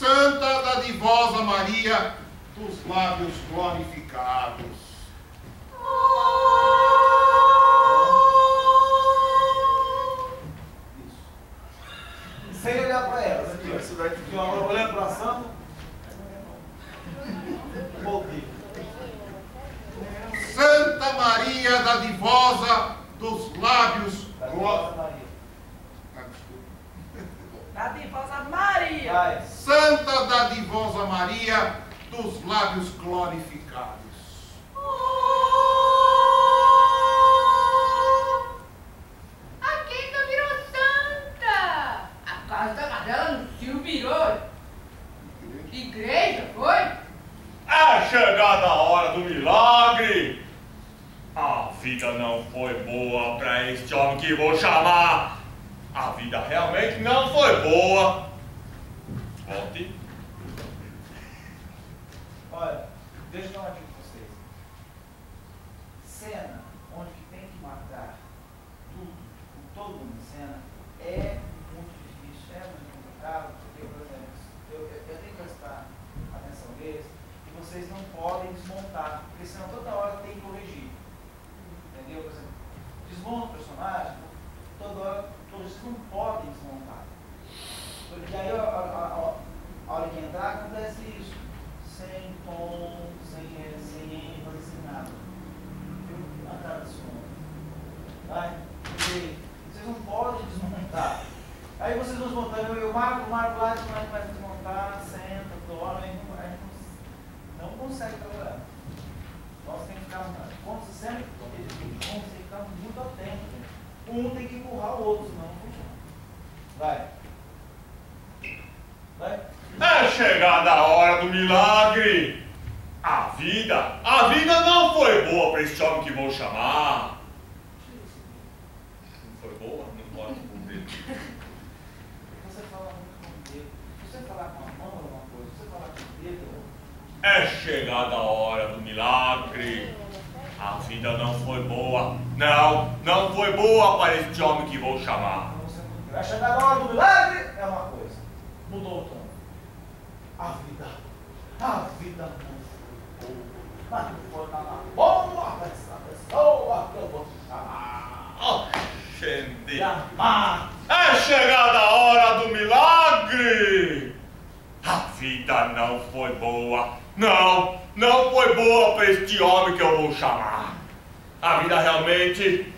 Santa Dadivosa Maria dos lábios glorificados. Isso. Sem olhar para elas. Aqui, ó. Isso daqui, ó. Olhando para a santa. Voltei. Santa Maria Dadivosa dos lábios glorificados. Dadivosa Maria. Vai. Santa Dadivosa Maria dos lábios glorificados. A Quinta virou santa. A casa da Cadela no Cio virou igreja, foi? É chegada a hora do milagre. A vida não foi boa para este homem que vou chamar. A vida realmente não foi boa. Volte. Olha, deixa eu falar aqui com vocês. Cena onde que tem que matar tudo, com todo mundo em cena, é muito difícil, é muito complicado, porque, por exemplo, eu tenho que prestar atenção neles e vocês não podem desmontar, porque senão toda hora tem que corrigir. Entendeu? Por exemplo, desmonta o personagem, toda hora, vocês não podem desmontar. Porque aí a hora que entrar acontece isso. Sem tom, sem ênfase, sem nada. Viu? A cara do som. Vai? Porque vocês não podem desmontar. Aí vocês vão desmontando, eu marco lá, vai desmontar, senta, dorme, a gente não consegue trabalhar. Nós temos que ficar, como se sempre, eles tem que ficar muito atento, gente. Um tem que empurrar o outro, senão não funciona. Vai. Vai. É chegada a hora do milagre. A vida não foi boa para este homem que vou chamar. Não foi boa? Não pode cumprir. Você fala muito com o dedo. Se você falar com a mão é uma coisa, se você falar com o dedo é outra. É chegada a hora do milagre. A vida não foi boa. Não foi boa para este homem que vou chamar. Vai chegar na hora do milagre, é uma coisa. Mudou o tom. A vida não foi boa. Mas não foi nada boa essa pessoa que eu vou chamar. Gente. Chamar. É chegada a hora do milagre. A vida não foi boa. Não foi boa para este homem que eu vou chamar. A vida realmente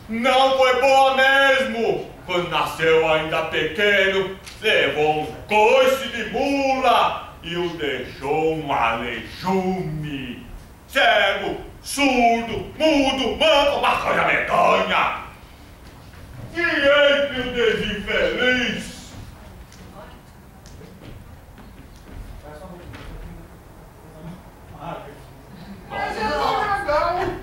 não foi boa mesmo. Quando nasceu ainda pequeno, levou um coice de mula e o deixou um aleijume. Cego, surdo, mudo, manco, uma coisa medonha. E entre o desinfeliz. Mas é dragão.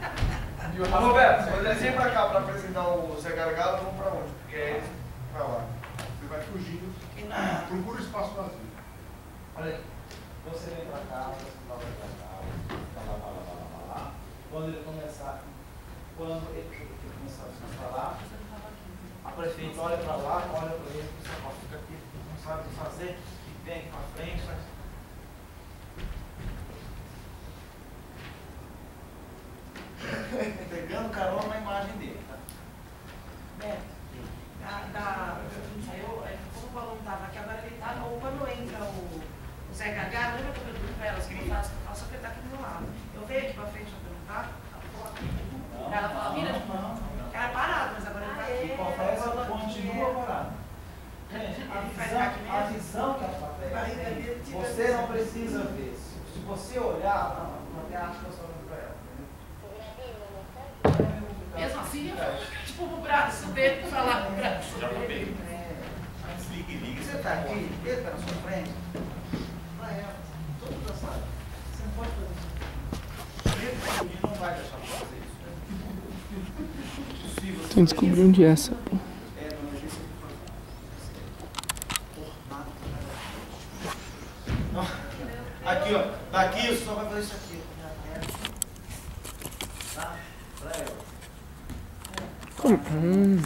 Roberto, quando eles vêm pra cá pra apresentar o Zé Gargalo, vão pra onde? Porque eles pra lá. Você vai fugindo. Procura espaço vazio. Olha aqui. Você vem pra cá, você vai pra lá. Quando ele começar a falar, a prefeita olha pra lá, olha pra ele, fica aqui, não sabe o que fazer, e vem aqui pra frente, faz. Pegando carona na imagem dele, tá? Beto, como o aluno estava aqui, agora ele está, ou quando entra o Zé Gagá, lembra que eu pergunto para elas que eu faço, só que ele está aqui do meu lado. Eu venho aqui para frente para perguntar, ela fala, vira de mão, ela é parada, mas agora ele está aqui. E confessa, continua parado. Gente, a visão que a plateia tem, você não precisa ver. Se você olhar, a plateia acha que eu estou olhando para ela. Mesmo assim, tipo o braço dele para lá com o braço. Já contei. Liga. Você está aqui, ele está na sua frente. Para ela, todo mundo sabe. Você não pode fazer isso. Ele não vai deixar você fazer isso. Tem que descobrir onde é essa. Aqui, ó. Daqui só vai fazer isso aqui. Tá? Pra ela. Como?